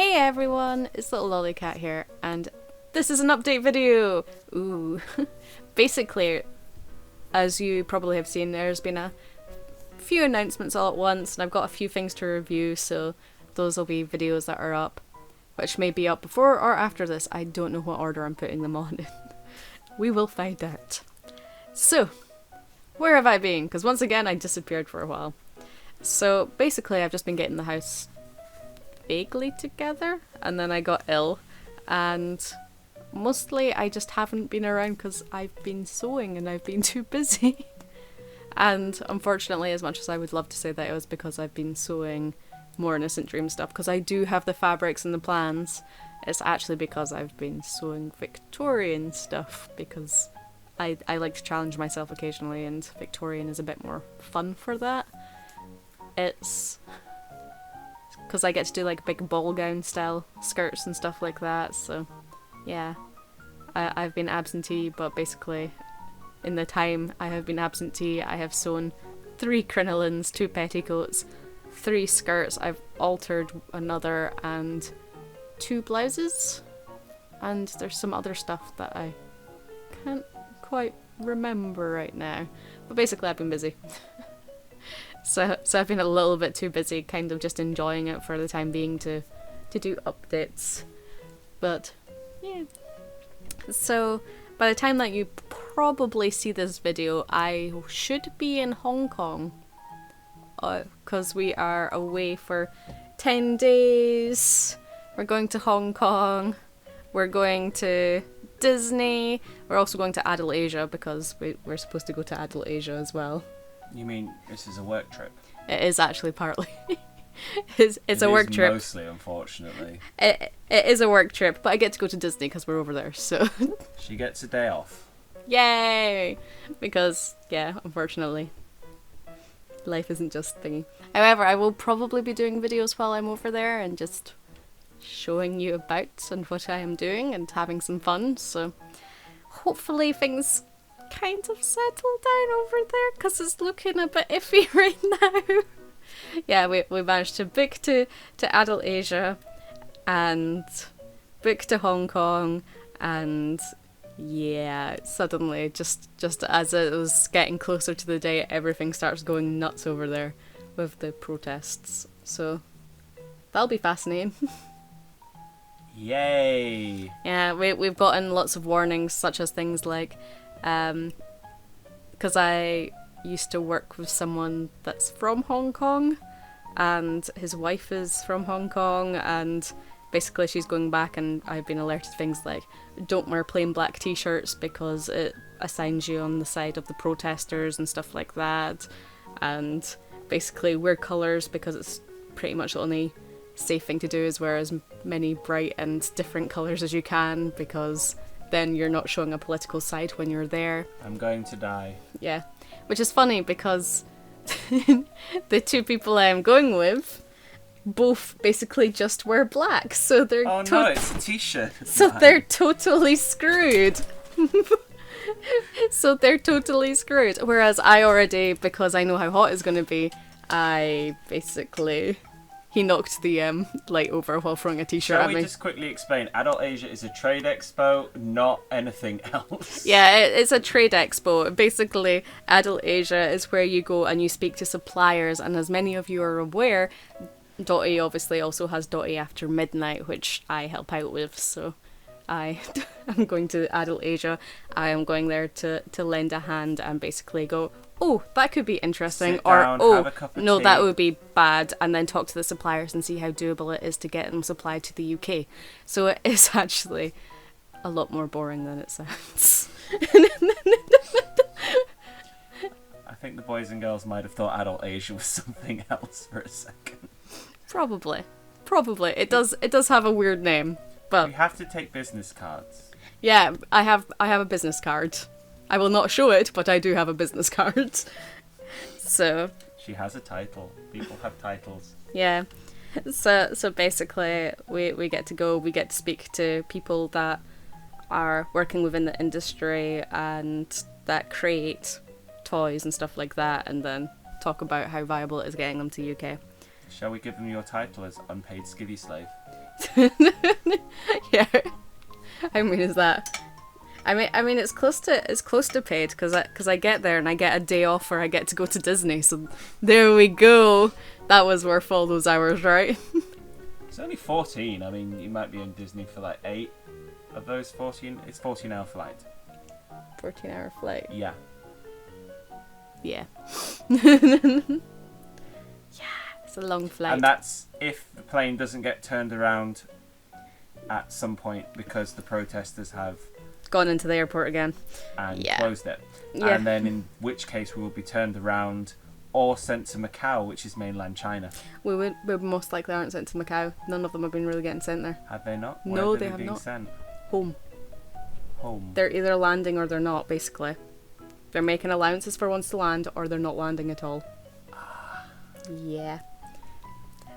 Hey everyone, it's Little Lollycat here, and this is an update video! Ooh. Basically, as you probably have seen, there's been a few announcements all at once, and I've got a few things to review, so those will be videos that are up, which may be up before or after this. I don't know what order I'm putting them on in. We will find out. So, where have I been? Because once again, I disappeared for a while. So, basically, I've just been getting the house vaguely together, and then I got ill, and mostly I just haven't been around because I've been sewing and I've been too busy. And unfortunately, as much as I would love to say that it was because I've been sewing more Innocent Dream stuff, because I do have the fabrics and the plans, it's actually because I've been sewing Victorian stuff, because I like to challenge myself occasionally, and Victorian is a bit more fun for that. It's because I get to do like big ball gown style skirts and stuff like that, so yeah. I've been absentee, but basically in the time I have been absentee I have sewn 3 crinolines, 2 petticoats, 3 skirts, I've altered another, and 2 blouses, and there's some other stuff that I can't quite remember right now, but basically I've been busy. So I've been a little bit too busy, kind of just enjoying it for the time being to do updates. But yeah. So by the time that you probably see this video, I should be in Hong Kong. Because we are away for 10 days. We're going to Hong Kong. We're going to Disney. We're also going to Adelasia because we're supposed to go to Adelasia as well. You mean this is a work trip? It is actually partly. it's a work trip. Mostly, unfortunately. It is a work trip, but I get to go to Disney because we're over there, so. She gets a day off. Yay! Because, yeah, unfortunately, life isn't just thingy. However, I will probably be doing videos while I'm over there and just showing you about and what I am doing and having some fun, so hopefully things kind of settle down over there, because it's looking a bit iffy right now. Yeah, we managed to book to Adelasia and book to Hong Kong, and yeah, suddenly just as it was getting closer to the day, everything starts going nuts over there with the protests, so that'll be fascinating. Yay! Yeah, we've gotten lots of warnings, such as things like because I used to work with someone that's from Hong Kong, and his wife is from Hong Kong, and basically she's going back, and I've been alerted to things like don't wear plain black t-shirts because it assigns you on the side of the protesters and stuff like that, and basically wear colours because it's pretty much the only safe thing to do is wear as many bright and different colours as you can, because then you're not showing a political side when you're there. I'm going to die. Yeah, which is funny because the 2 people I am going with both basically just wear black, so they're oh no, it's a t-shirt. So they're totally screwed. So they're totally screwed. Whereas I already, because I know how hot it's going to be, I basically... He knocked the light over while throwing a t-shirt at me. Shall we just quickly explain? Adelasia is a trade expo, not anything else. Yeah, it's a trade expo. Basically, Adelasia is where you go and you speak to suppliers, and as many of you are aware, Dotty obviously also has Dotty After Midnight, which I help out with, so I am going to Adelasia. I am going there to lend a hand and basically go, oh, that could be interesting, Sit or down, oh, have a cup of no, tea. that would be bad, and then talk to the suppliers and see how doable it is to get them supplied to the UK. So it is actually a lot more boring than it sounds. I think the boys and girls might have thought Adelasia was something else for a second. Probably. It does have a weird name, but We have to take business cards. yeah, I have a business card. I will not show it, but I do have a business card. So She has a title. People have titles. yeah. So basically we get to go, we get to speak to people that are working within the industry and that create toys and stuff like that, and then talk about how viable it is getting them to UK. Shall we give them your title as unpaid skivvy slave? Yeah. How mean is that? I mean, it's close to paid because I get there and I get a day off or I get to go to Disney. So there we go. That was worth all those hours, right? It's only 14. I mean, you might be in Disney for like 8 of those 14. It's 14-hour flight. 14-hour flight. Yeah. Yeah. Yeah, it's a long flight. And that's if the plane doesn't get turned around at some point because the protesters have Gone into the airport again. and Yeah. closed it. Yeah. And then in which case we will be turned around or sent to Macau, which is mainland China. We most likely aren't sent to Macau. None of them have been really getting sent there. Have they not? No, Where they been have being not. Sent? Home. Home. They're either landing or they're not, basically. They're making allowances for ones to land or they're not landing at all. Yeah.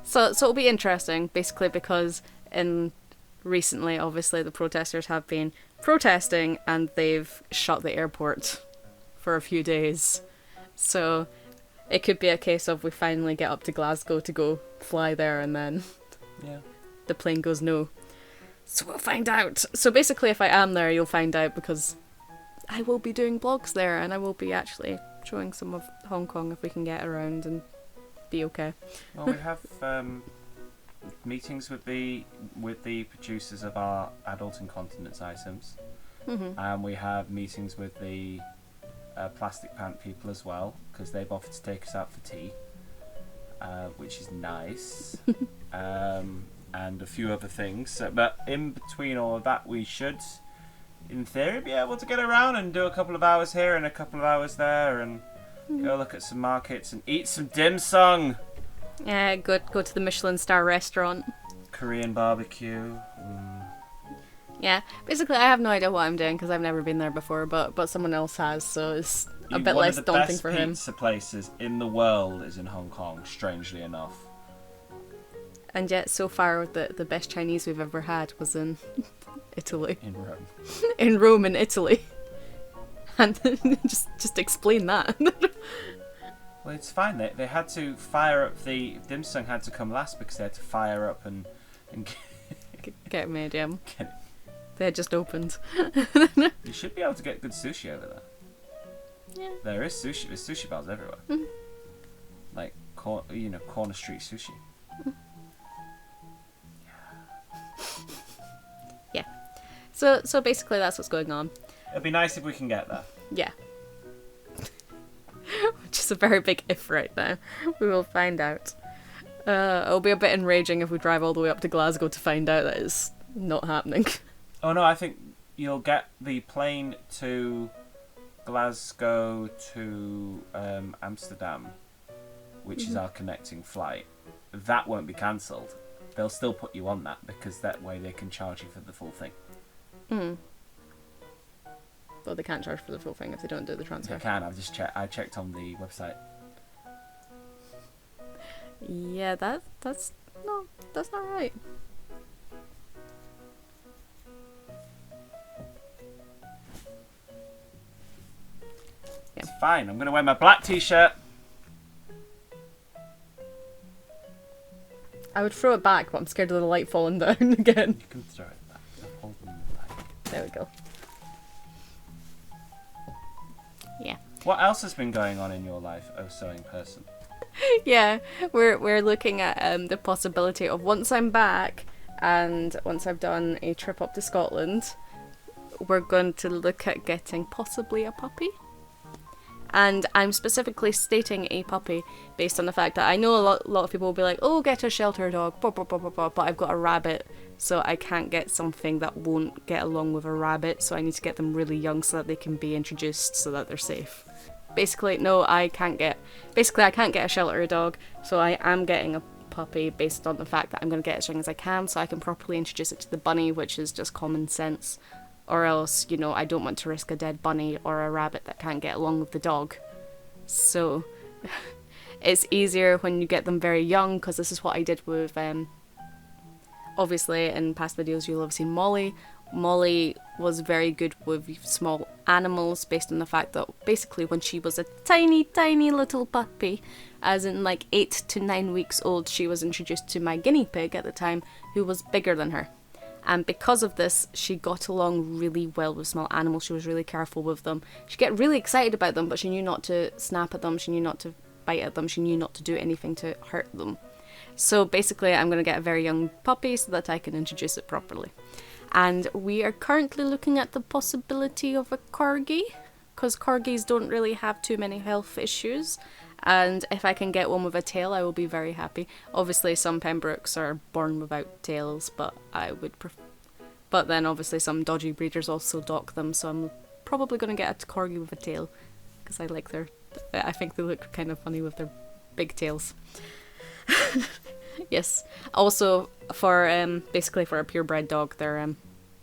So it'll be interesting, basically, because recently, obviously, the protesters have been protesting and they've shut the airport for a few days. So it could be a case of we finally get up to Glasgow to go fly there and then Yeah. the plane goes no. So we'll find out. So basically, if I am there, you'll find out because I will be doing vlogs there and I will be actually showing some of Hong Kong if we can get around and be okay. Well, we have meetings with the producers of our adult incontinence items, and we have meetings with the plastic pant people as well because they've offered to take us out for tea, which is nice, and a few other things. So, but in between all of that, we should, in theory, be able to get around and do a couple of hours here and a couple of hours there, and go look at some markets and eat some dim sum. Yeah, go to the Michelin star restaurant. Korean barbecue. Yeah, basically I have no idea what I'm doing because I've never been there before, but someone else has, so it's a bit less daunting for him. One of the best pizza places in the world is in Hong Kong, strangely enough. And yet, so far, the best Chinese we've ever had was in Italy. In Rome. In Rome, in Italy. And just explain that. Well, it's fine. They had to fire up the dim sum had to come last because they had to fire up and Get made, yeah. get it. They had just opened. You should be able to get good sushi over there. Yeah. There is sushi. There's sushi bars everywhere. Like corner street sushi. Yeah. So basically that's what's going on. It'd be nice if we can get there. Yeah. Which is a very big if right now. We will find out. It'll be a bit enraging if we drive all the way up to Glasgow to find out that it's not happening. Oh no, I think you'll get the plane to Glasgow to Amsterdam, which is our connecting flight. That won't be cancelled. They'll still put you on that because that way they can charge you for the full thing. Well, they can't charge for the full thing if they don't do the transfer. They can. I've just checked. I checked on the website. Yeah, that's not right. It's fine. I'm gonna wear my black t-shirt. I would throw it back, but I'm scared of the light falling down again. You can throw it back. I'll hold them back. There we go. Yeah. What else has been going on in your life, oh sewing person? Yeah, we're looking at the possibility of once I'm back and once I've done a trip up to Scotland, we're going to look at getting possibly a puppy. And I'm specifically stating a puppy based on the fact that I know a lot of people will be like, oh, get a shelter dog, blah, blah, blah, blah, blah, but I've got a rabbit, so I can't get something that won't get along with a rabbit, so I need to get them really young so that they can be introduced so that they're safe. Basically, no, I can't get a shelter dog, so I am getting a puppy based on the fact that I'm going to get it as young as I can so I can properly introduce it to the bunny, which is just common sense. Or else, I don't want to risk a dead bunny or a rabbit that can't get along with the dog. So, it's easier when you get them very young, because this is what I did with, obviously in past videos you'll have seen Molly, Molly was very good with small animals based on the fact that basically when she was a tiny, tiny little puppy, as in like 8 to 9 weeks old, she was introduced to my guinea pig at the time, who was bigger than her. And because of this, she got along really well with small animals. She was really careful with them. She'd get really excited about them, but she knew not to snap at them. She knew not to bite at them. She knew not to do anything to hurt them. So basically, I'm going to get a very young puppy so that I can introduce it properly. And we are currently looking at the possibility of a corgi, because corgis don't really have too many health issues. And if I can get one with a tail, I will be very happy. Obviously, some Pembrokes are born without tails, but I would prefer. But then, obviously, some dodgy breeders also dock them, so I'm probably going to get a corgi with a tail, because I like their. I think they look kind of funny with their big tails. Yes. Also, for basically for a purebred dog, they're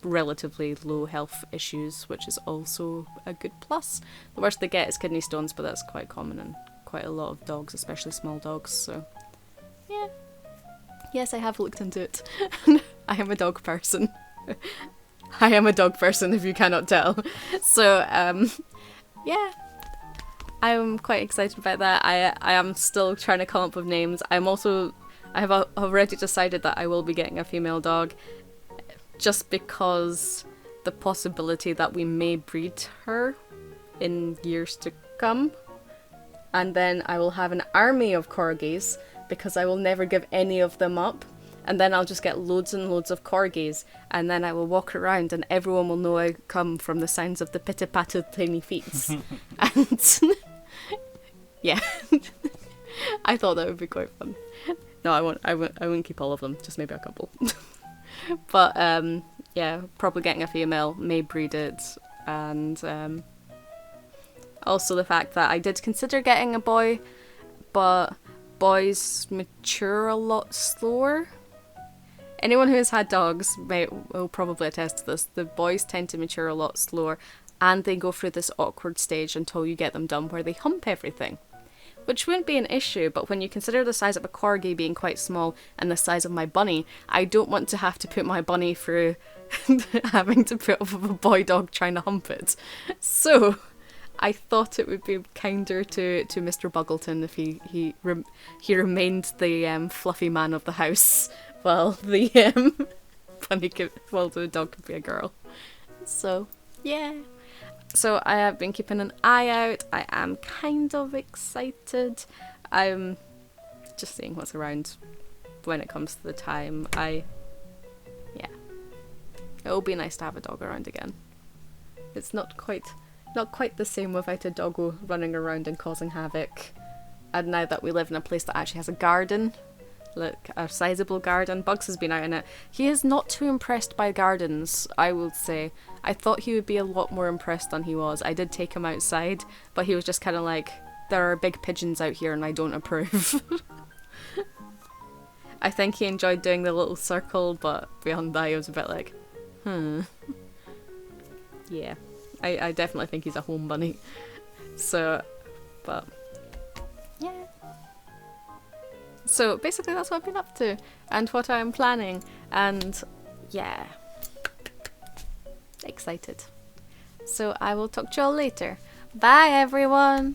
relatively low health issues, which is also a good plus. The worst they get is kidney stones, but that's quite common in quite a lot of dogs, especially small dogs. So, yeah. Yes, I have looked into it. I am a dog person. I am a dog person, if you cannot tell. So, yeah. I'm quite excited about that. I am still trying to come up with names. I have already decided that I will be getting a female dog, just because the possibility that we may breed her in years to come. And then I will have an army of corgis, because I will never give any of them up. And then I'll just get loads and loads of corgis, and then I will walk around and everyone will know I come from the sounds of the pitter-patter tiny feet. And yeah, I thought that would be quite fun. No, I won't keep all of them, just maybe a couple. But yeah, probably getting a female, may breed it, and also the fact that I did consider getting a boy, but boys mature a lot slower. Anyone who has had dogs will probably attest to this. The boys tend to mature a lot slower, and they go through this awkward stage until you get them done where they hump everything. Which wouldn't be an issue, but when you consider the size of a corgi being quite small and the size of my bunny, I don't want to have to put my bunny through having to put up with a boy dog trying to hump it. So I thought it would be kinder to Mr. Buggleton if he remained the fluffy man of the house while the the dog could be a girl. So yeah. So I have been keeping an eye out. I am kind of excited. I'm just seeing what's around when it comes to the time. Yeah. It'll be nice to have a dog around again. It's not quite the same without a doggo running around and causing havoc. And now that we live in a place that actually has a garden, like a sizable garden, Bugs has been out in it. He is not too impressed by gardens, I will say. I thought he would be a lot more impressed than he was. I did take him outside, but he was just kind of like, there are big pigeons out here and I don't approve. I think he enjoyed doing the little circle, but beyond that he was a bit like, yeah. I definitely think he's a home bunny. So, but, yeah. So basically that's what I've been up to, and what I'm planning, and yeah. Excited. So I will talk to you all later. Bye everyone!